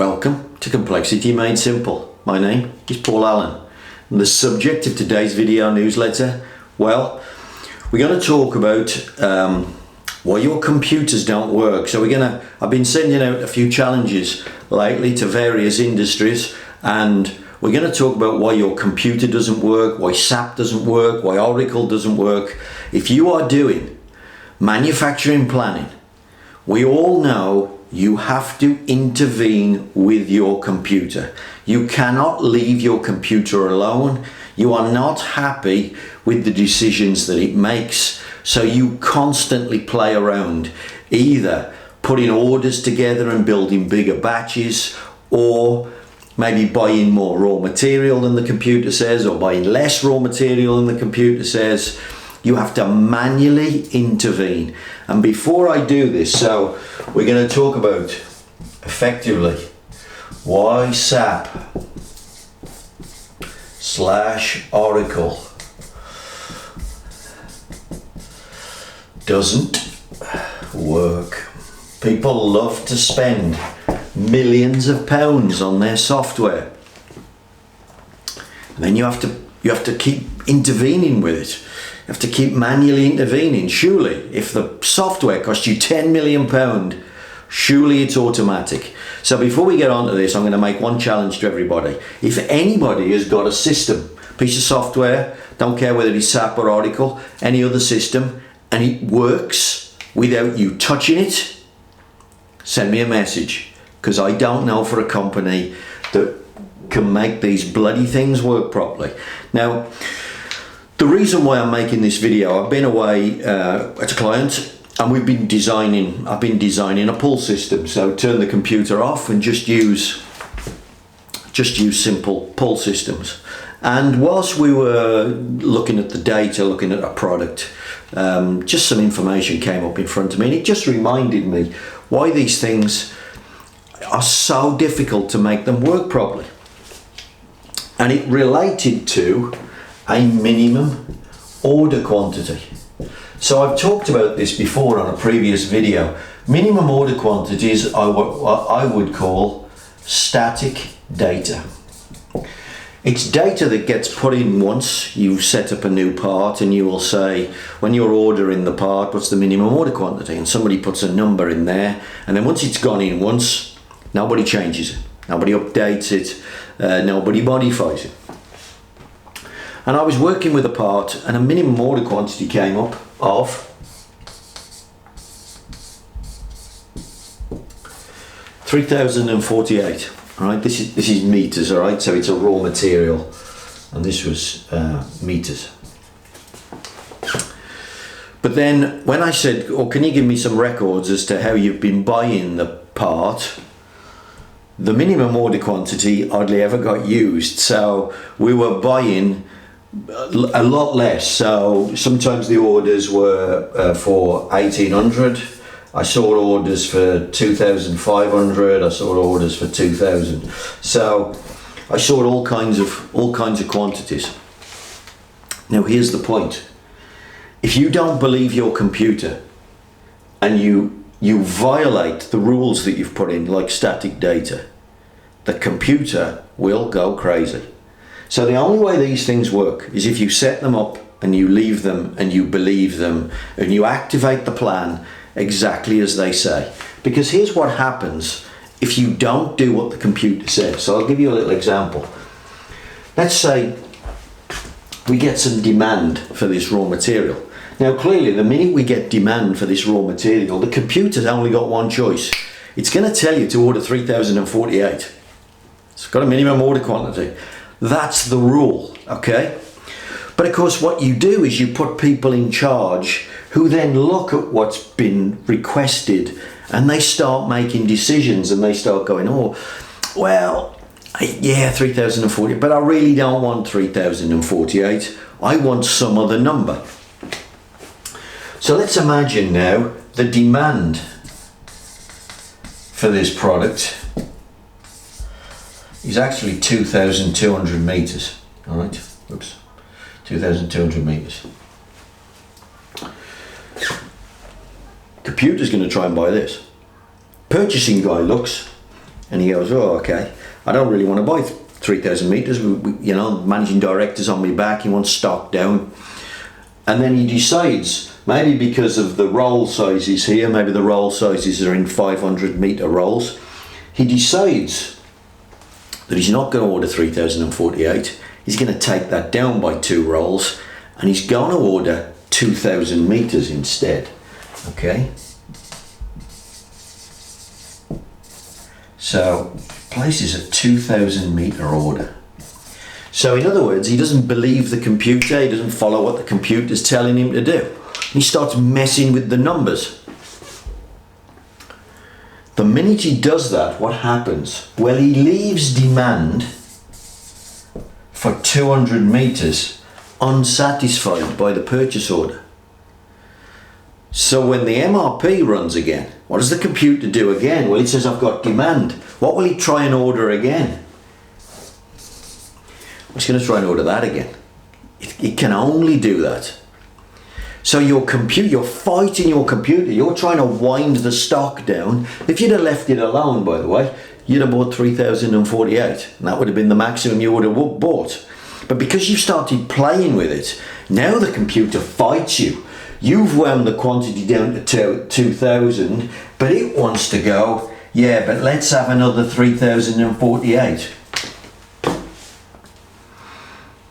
Welcome to Complexity Made Simple. My name is Paul Allen, and the subject of today's video newsletter, well, we're going to talk about why your computers don't work. So I've been sending out a few challenges lately to various industries, and we're going to talk about why your computer doesn't work, why SAP doesn't work, why Oracle doesn't work. If you are doing manufacturing planning, we all know you have to intervene with your computer. You cannot leave your computer alone. You are not happy with the decisions that it makes, so you constantly play around, either putting orders together and building bigger batches, or maybe buying more raw material than the computer says, or buying less raw material than the computer says. You have to manually intervene. And before I do this, so we're going to talk about effectively why SAP / Oracle doesn't work. People love to spend millions of pounds on their software, and then you have to keep intervening with it. You have to keep manually intervening. Surely, if the software costs you £10 million, surely it's automatic. So before we get on to this, I'm going to make one challenge to everybody. If anybody has got a system, piece of software, don't care whether it's SAP or Oracle, any other system, and it works without you touching it, send me a message, because I don't know for a company that can make these bloody things work properly. Now, the reason why I'm making this video, I've been away at a client, and I've been designing a pull system. So turn the computer off and just use simple pull systems. And whilst we were looking at the data, looking at a product, just some information came up in front of me, and it just reminded me why these things are so difficult to make them work properly. And it related to a minimum order quantity. So I've talked about this before on a previous video. Minimum order quantities are what I would call static data. It's data that gets put in once you've set up a new part, and you will say, when you're ordering the part, what's the minimum order quantity? And somebody puts a number in there, and then once it's gone in once, nobody changes it, nobody updates it, nobody modifies it. And I was working with a part, and a minimum order quantity came up of 3,048. All right, this is meters. All right, so it's a raw material, and this was meters. But then when I said, "Oh, can you give me some records as to how you've been buying the part?" the minimum order quantity hardly ever got used. So we were buying a lot less. So sometimes the orders were for 1,800. I saw orders for 2,500. I saw orders for 2,000. So I saw all kinds of quantities. Now here's the point: if you don't believe your computer, and you violate the rules that you've put in, like static data, the computer will go crazy. So the only way these things work is if you set them up and you leave them and you believe them and you activate the plan exactly as they say. Because here's what happens if you don't do what the computer says. So I'll give you a little example. Let's say we get some demand for this raw material. Now clearly, the minute we get demand for this raw material, the computer's only got one choice. It's going to tell you to order 3,048. It's got a minimum order quantity. That's the rule, okay? But of course, what you do is you put people in charge who then look at what's been requested, and they start making decisions, and they start going, "Oh, well, yeah, 3,040, but I really don't want 3,048. I want some other number." So let's imagine now the demand for this product is actually 2,200 meters. All right, oops, 2,200 meters. Computer's going to try and buy this. Purchasing guy looks, And he goes, oh, okay, I don't really want to buy 3,000 meters. You know, managing director's on my back, he wants stock down. And then he decides, maybe because of the roll sizes here, maybe the roll sizes are in 500 meter rolls, he decides that he's not going to order 3,048. He's going to take that down by 2 rolls, and he's going to order 2,000 meters instead. Okay. So places a 2,000 meter order. So in other words, he doesn't believe the computer, he doesn't follow what the computer's telling him to do. He starts messing with the numbers. The minute he does that, what happens? Well, he leaves demand for 200 meters unsatisfied by the purchase order. So when the MRP runs again, what does the computer do again? Well, it says, I've got demand. What will he try and order again? It's going to try and order that again. It can only do that. So your computer, you're fighting your computer. You're trying to wind the stock down. If you'd have left it alone, by the way, you'd have bought 3,048. And that would have been the maximum you would have bought. But because you've started playing with it, now the computer fights you. You've wound the quantity down to 2,000, but it wants to go, yeah, but let's have another 3,048.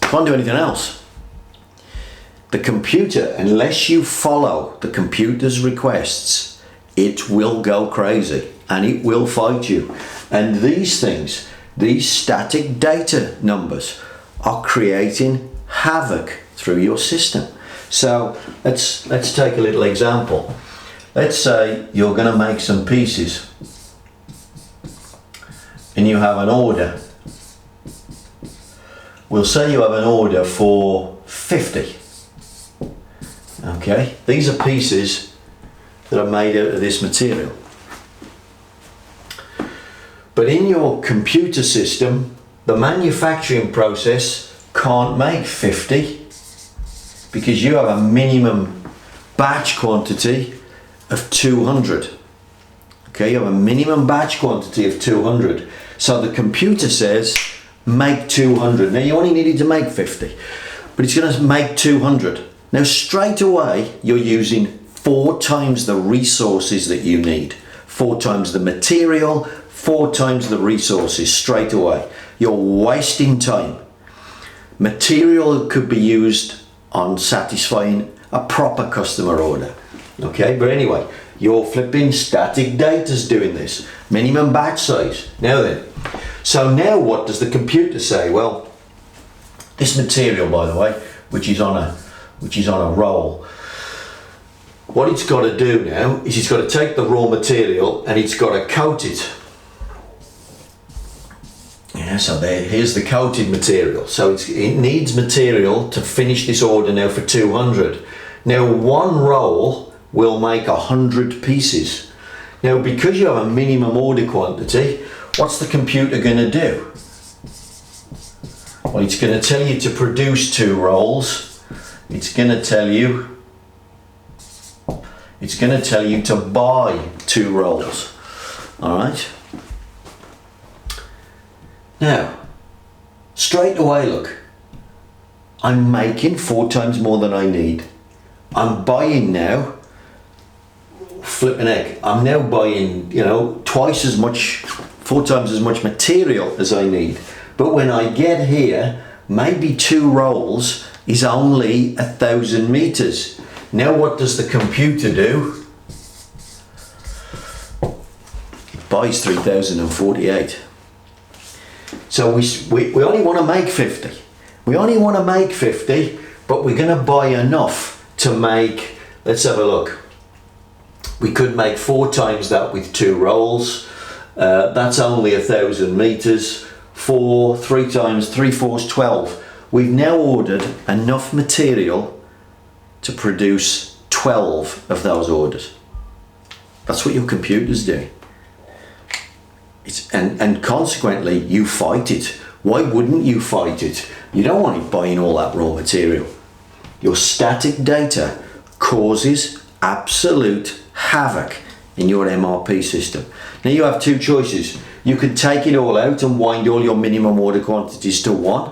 Can't do anything else. The computer, unless you follow the computer's requests, it will go crazy and it will fight you. And these things, these static data numbers, are creating havoc through your system. So let's take a little example. Let's say you're going to make some pieces and you have an order. We'll say you have an order for 50. Okay, these are pieces that are made out of this material. But in your computer system, the manufacturing process can't make 50 because you have a minimum batch quantity of 200. Okay, you have a minimum batch quantity of 200. So the computer says, make 200. Now you only needed to make 50, but it's going to make 200. Now straight away, you're using 4 times the resources that you need. 4 times the material, 4 times the resources straight away. You're wasting time. Material could be used on satisfying a proper customer order. Okay, but anyway, your flipping static data's doing this. Minimum batch size. Now then, so now what does the computer say? Well, this material, by the way, which is on a roll, what it's got to do now is it's got to take the raw material and it's got to coat it. Yeah, so here's the coated material. So it needs material to finish this order now for 200. Now one roll will make 100 pieces. Now because you have a minimum order quantity, what's the computer going to do? Well, it's going to tell you to produce 2 rolls. It's going to tell you to buy 2 rolls. All right. Now, straight away, look, I'm making 4 times more than I need. I'm buying now, flipping heck, I'm now buying, twice as much, 4 times as much material as I need. But when I get here, maybe 2 rolls is only 1,000 meters. Now what does the computer do? It buys 3,048. So we only want to make 50. We only want to make 50, but we're going to buy enough to make, let's have a look. We could make 4 times that with 2 rolls. That's only 1,000 meters. 3 times 3 4's 12. We've now ordered enough material to produce 12 of those orders. That's what your computer's doing. And consequently, you fight it. Why wouldn't you fight it? You don't want it buying all that raw material. Your static data causes absolute havoc in your MRP system. Now you have 2 choices. You can take it all out and wind all your minimum order quantities to 1.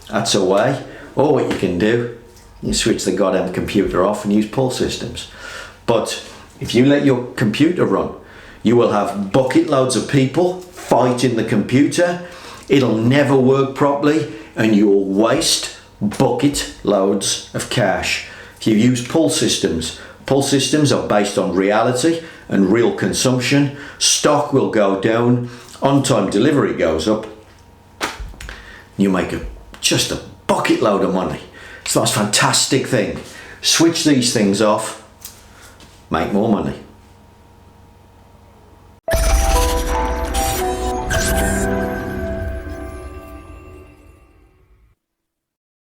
That's a way. Or what you can do, you switch the goddamn computer off and use pull systems. But if you let your computer run, you will have bucket loads of people fighting the computer. It'll never work properly and you'll waste bucket loads of cash. If you use pull systems are based on reality and real consumption. Stock will go down, on-time delivery goes up. You make just a bucket load of money. It's the most fantastic thing. Switch these things off, make more money.